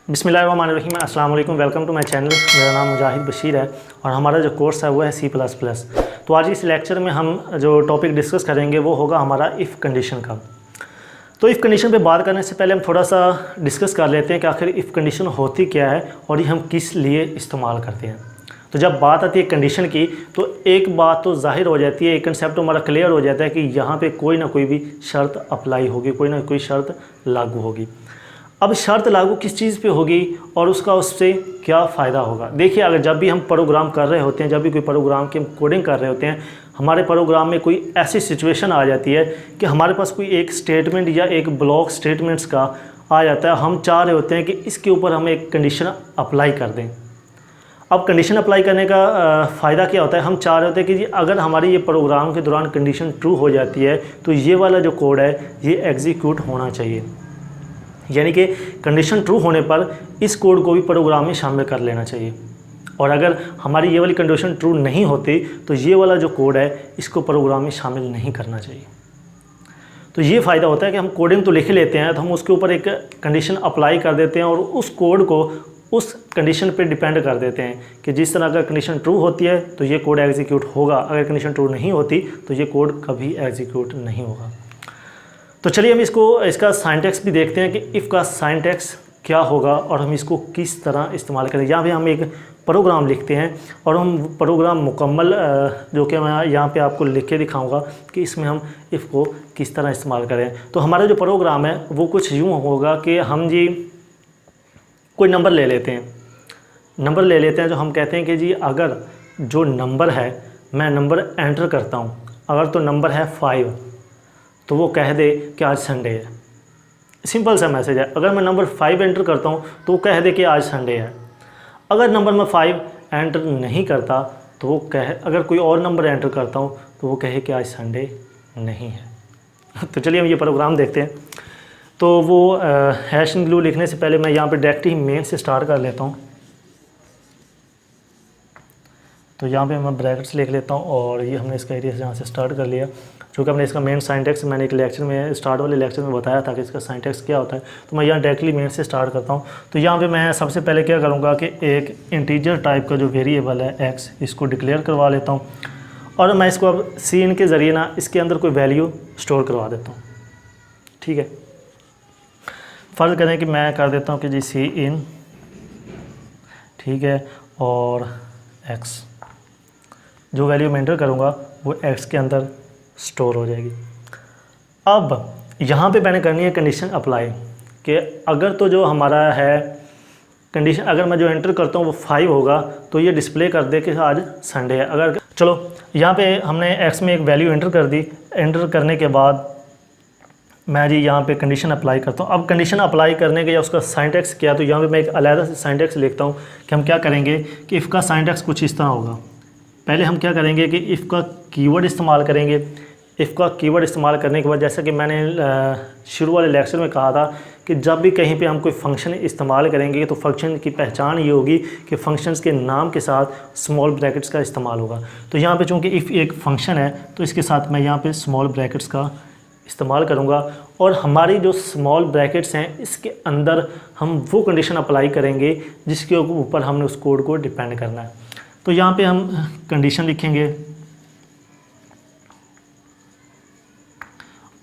बिस्मिल्लाहिर्रहमानिर्रहीम, अस्सलाम वालेकुम। Welcome to my channel. मेरा नाम मुजाहिद बशीर है और हमारा जो कोर्स है वो है C++। तो आज इस लेक्चर में हम जो टॉपिक डिस्कस करेंगे वो होगा हमारा इफ़ कंडीशन का। तो इफ़ कंडीशन पे बात करने से पहले हम थोड़ा सा डिस्कस कर लेते हैं कि आखिर इफ़ कंडीशन होती क्या है और ये हम किस लिए इस्तेमाल करते हैं। तो जब बात आती है कंडीशन की तो एक बात तो ज़ाहिर हो जाती है, एक कंसेप्ट हमारा क्लियर हो जाता है कि यहाँ पे कोई ना कोई भी शर्त अप्लाई होगी, कोई ना कोई शर्त लागू होगी। अब शर्त लागू किस चीज़ पे होगी और उसका उससे क्या फ़ायदा होगा। देखिए, अगर जब भी हम प्रोग्राम कर रहे होते हैं, जब भी कोई प्रोग्राम की हम कोडिंग कर रहे होते हैं, हमारे प्रोग्राम में कोई ऐसी सिचुएशन आ जाती है कि हमारे पास कोई एक स्टेटमेंट या एक ब्लॉक स्टेटमेंट्स का आ जाता है। हम चाह रहे होते हैं कि इसके ऊपर हम एक कंडीशन अप्लाई कर दें। अब कंडीशन अप्लाई करने का फ़ायदा क्या होता है, हम चाह रहे होते हैं कि जी अगर हमारी ये प्रोग्राम के दौरान कंडीशन ट्रू हो जाती है तो ये वाला जो कोड है ये एग्जीक्यूट होना चाहिए, यानी कि कंडीशन ट्रू होने पर इस कोड को भी प्रोग्राम में शामिल कर लेना चाहिए। और अगर हमारी ये वाली कंडीशन ट्रू नहीं होती तो ये वाला जो कोड है इसको प्रोग्राम में शामिल नहीं करना चाहिए। तो ये फ़ायदा होता है कि हम कोडिंग तो लिख लेते हैं तो हम उसके ऊपर एक कंडीशन अप्लाई कर देते हैं और उस कोड को उस कंडीशन पे डिपेंड कर देते हैं कि जिस तरह अगर कंडीशन ट्रू होती है तो ये कोड एग्जीक्यूट होगा, अगर कंडीशन ट्रू नहीं होती तो ये कोड कभी एग्जीक्यूट नहीं होगा। तो चलिए हम इसका सिंटैक्स भी देखते हैं कि इफ़ का सिंटैक्स क्या होगा और हम इसको किस तरह इस्तेमाल करें। यहाँ पे हम एक प्रोग्राम लिखते हैं और हम प्रोग्राम मुकम्मल जो कि मैं यहाँ पे आपको लिख के दिखाऊंगा कि इसमें हम इफ़ को किस तरह इस्तेमाल करें। तो हमारा जो प्रोग्राम है वो कुछ यूँ होगा कि हम जी कोई नंबर ले लेते हैं, जो हम कहते हैं कि जी अगर जो नंबर है मैं नंबर एंटर करता हूँ, अगर तो नंबर है 5 तो वो कह दे कि आज संडे है। सिंपल सा मैसेज है। अगर मैं नंबर 5 एंटर करता हूँ तो वो कह दे कि आज संडे है। अगर नंबर मैं 5 एंटर नहीं करता तो वो अगर कोई और नंबर एंटर करता हूँ तो वो कहे कि आज संडे नहीं है। तो चलिए हम ये प्रोग्राम देखते हैं। तो वो हैश इन ग्लू लिखने से पहले मैं यहाँ पे डायरेक्ट ही मेन से स्टार्ट कर लेता हूँ। तो यहाँ पे मैं ब्रैकेट्स लिख लेता हूँ और ये हमने इसका एरिया यहाँ से स्टार्ट कर लिया। चूँकि हमने इसका मेन सिंटैक्स मैंने एक लेक्चर में स्टार्ट वाले लेक्चर में बताया था कि इसका सिंटैक्स क्या होता है, तो मैं यहाँ डायरेक्टली मेन से स्टार्ट करता हूँ। तो यहाँ पे मैं सबसे पहले क्या करूँगा कि एक इंटीजर टाइप का जो वेरिएबल है x, इसको डिक्लेयर करवा लेता हूँ और मैं इसको अब सी के ज़रिए ना इसके अंदर कोई वैल्यू स्टोर करवा देता हूँ। ठीक है, फ़र्ज़ करें कि मैं कर देता हूँ कि जी सी इन, ठीक है, और x, जो वैल्यू मैं एंटर करूँगा वो x के अंदर स्टोर हो जाएगी। अब यहाँ पे मैंने करनी है कंडीशन अप्लाई कि अगर तो जो हमारा है कंडीशन, अगर मैं जो एंटर करता हूँ वो 5 होगा तो ये डिस्प्ले कर दे कि आज संडे है। अगर चलो यहाँ पे हमने x में एक वैल्यू एंटर कर दी, एंटर करने के बाद मैं जी यहाँ पे कंडीशन अप्लाई करता हूँ। अब कंडीशन अप्लाई करने के या उसका सिंटैक्स क्या, तो यहाँ पे मैं एक अलग से सिंटैक्स लिखता हूँ कि हम क्या करेंगे कि इफ़ का सिंटैक्स कुछ इस तरह होगा। पहले हम क्या करेंगे कि इफ़ का कीवर्ड इस्तेमाल करेंगे। इफ़ का कीवर्ड इस्तेमाल करने के बाद जैसा कि मैंने शुरू वाले लेक्चर में कहा था कि जब भी कहीं पे हम कोई फंक्शन इस्तेमाल करेंगे तो फंक्शन की पहचान ये होगी कि फंक्शंस के नाम के साथ स्मॉल ब्रैकेट्स का इस्तेमाल होगा। तो यहाँ पे चूँकि इफ़ एक फंक्शन है तो इसके साथ मैं यहाँ पे स्मॉल ब्रैकेट्स का इस्तेमाल करूँगा और हमारी जो स्मॉल ब्रैकेट्स हैं इसके अंदर हम वो कंडीशन अप्लाई करेंगे जिसके ऊपर हमने उस कोड को डिपेंड करना है। तो यहाँ पे हम कंडीशन लिखेंगे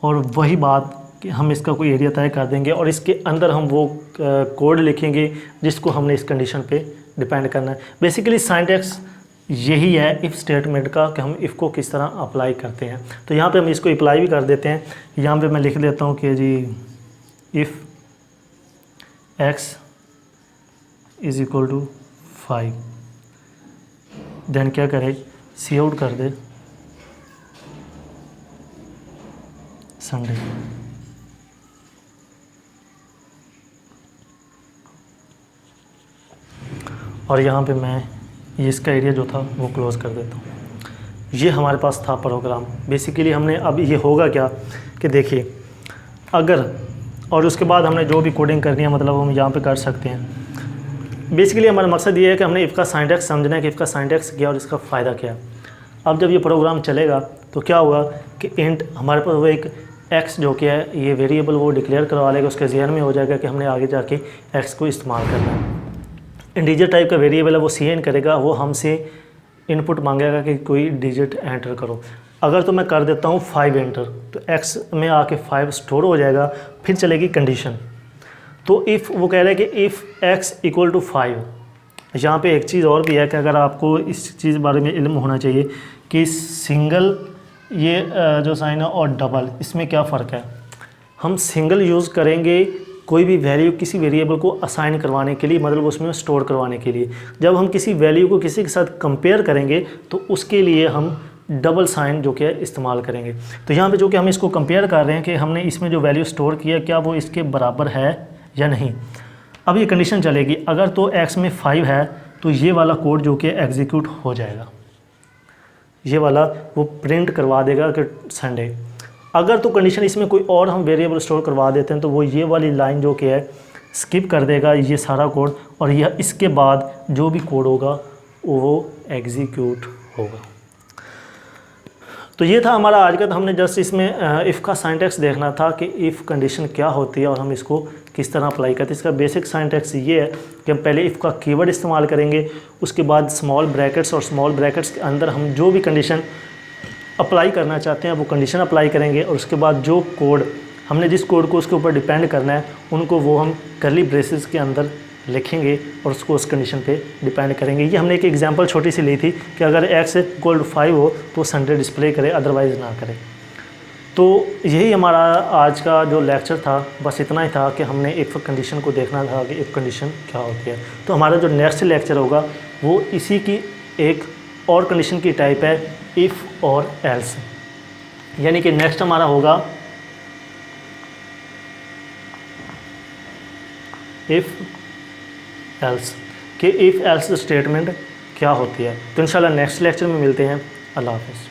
और वही बात कि हम इसका कोई एरिया तय कर देंगे और इसके अंदर हम वो कोड लिखेंगे जिसको हमने इस कंडीशन पे डिपेंड करना है। बेसिकली सिंटैक्स यही है इफ़ स्टेटमेंट का कि हम इफ़ को किस तरह अप्लाई करते हैं। तो यहाँ पे हम इसको अप्लाई भी कर देते हैं। यहाँ पे मैं लिख देता हूँ कि जी if x is equal to 5, then क्या करे, सी आउट कर दे संडे। और यहाँ पे मैं इसका एरिया जो था वो क्लोज़ कर देता हूँ। ये हमारे पास था प्रोग्राम। बेसिकली हमने अब ये होगा क्या कि देखिए अगर, और उसके बाद हमने जो भी कोडिंग करनी है मतलब हम यहाँ पे कर सकते हैं। बेसिकली हमारा मकसद ये है कि हमने इफ़ का सिंटैक्स समझना है कि इफ़ का सिंटैक्स क्या और इसका फ़ायदा क्या। अब जब ये प्रोग्राम चलेगा तो क्या होगा कि इंट हमारे पास वो एक एक्स जो कि है ये वेरिएबल वो डिक्लेयर करवा लेगा, उसके जहन में हो जाएगा कि हमने आगे जाके एक्स को इस्तेमाल करना है। इंटीजर टाइप का वेरिएबल है वो CN करेगा, वो हमसे इनपुट मांगेगा कि कोई डिजिट एंटर करो। अगर तो मैं कर देता हूँ 5 एंटर, तो एक्स में आके 5 स्टोर हो जाएगा। फिर चलेगी कंडीशन। तो इफ़ वो कह रहा है कि इफ़ x इक्वल टू 5, यहाँ पे एक चीज़ और भी है कि अगर आपको इस चीज़ बारे में इल्म होना चाहिए कि सिंगल ये जो साइन है और डबल, इसमें क्या फ़र्क है। हम सिंगल यूज़ करेंगे कोई भी वैल्यू किसी वेरिएबल को असाइन करवाने के लिए, मतलब उसमें स्टोर करवाने के लिए। जब हम किसी वैल्यू को किसी के साथ कंपेयर करेंगे तो उसके लिए हम डबल साइन जो कि है इस्तेमाल करेंगे। तो यहाँ पे जो कि हम इसको कंपेयर कर रहे हैं कि हमने इसमें जो वैल्यू स्टोर किया क्या वो इसके बराबर है या नहीं। अब ये कंडीशन चलेगी, अगर तो x में 5 है तो ये वाला कोड जो कि एग्जीक्यूट हो जाएगा, ये वाला वो प्रिंट करवा देगा कि संडे। अगर तो कंडीशन इसमें कोई और हम वेरिएबल स्टोर करवा देते हैं तो वो ये वाली लाइन जो कि है स्किप कर देगा ये सारा कोड, और यह इसके बाद जो भी कोड होगा वो एग्जीक्यूट होगा। तो ये था हमारा आज का। तो हमने जस्ट इसमें इफ़ का साइंटैक्स देखना था कि इफ़ कंडीशन क्या होती है और हम इसको किस तरह अप्लाई करते हैं। इसका बेसिक साइंटैक्स ये है कि हम पहले इफ़ का कीवर्ड इस्तेमाल करेंगे, उसके बाद स्मॉल ब्रैकेट्स, और स्मॉल ब्रैकेट्स के अंदर हम जो भी कंडीशन अप्लाई करना चाहते हैं वो कंडीशन अप्लाई करेंगे, और उसके बाद जो कोड हमने जिस कोड को उसके ऊपर डिपेंड करना है उनको वो हम कर्ली ब्रेसेस के अंदर लिखेंगे और उसको उस कंडीशन पे डिपेंड करेंगे। ये हमने एक एग्जांपल छोटी सी ली थी कि अगर x इक्वल टू 5 हो तो संडे डिस्प्ले करे, अदरवाइज़ ना करे। तो यही हमारा आज का जो लेक्चर था, बस इतना ही था कि हमने इफ़ कंडीशन को देखना था कि इफ़ कंडीशन क्या होती है। तो हमारा जो नेक्स्ट लेक्चर होगा वो इसी की एक और कंडीशन की टाइप है, इफ़ और एल्स। यानी कि नेक्स्ट हमारा होगा इफ़ एल्स, कि इफ़ एल्स स्टेटमेंट क्या होती है। तो इंशाल्लाह नेक्स्ट लेक्चर में मिलते हैं। अल्लाह हाफ़िज़।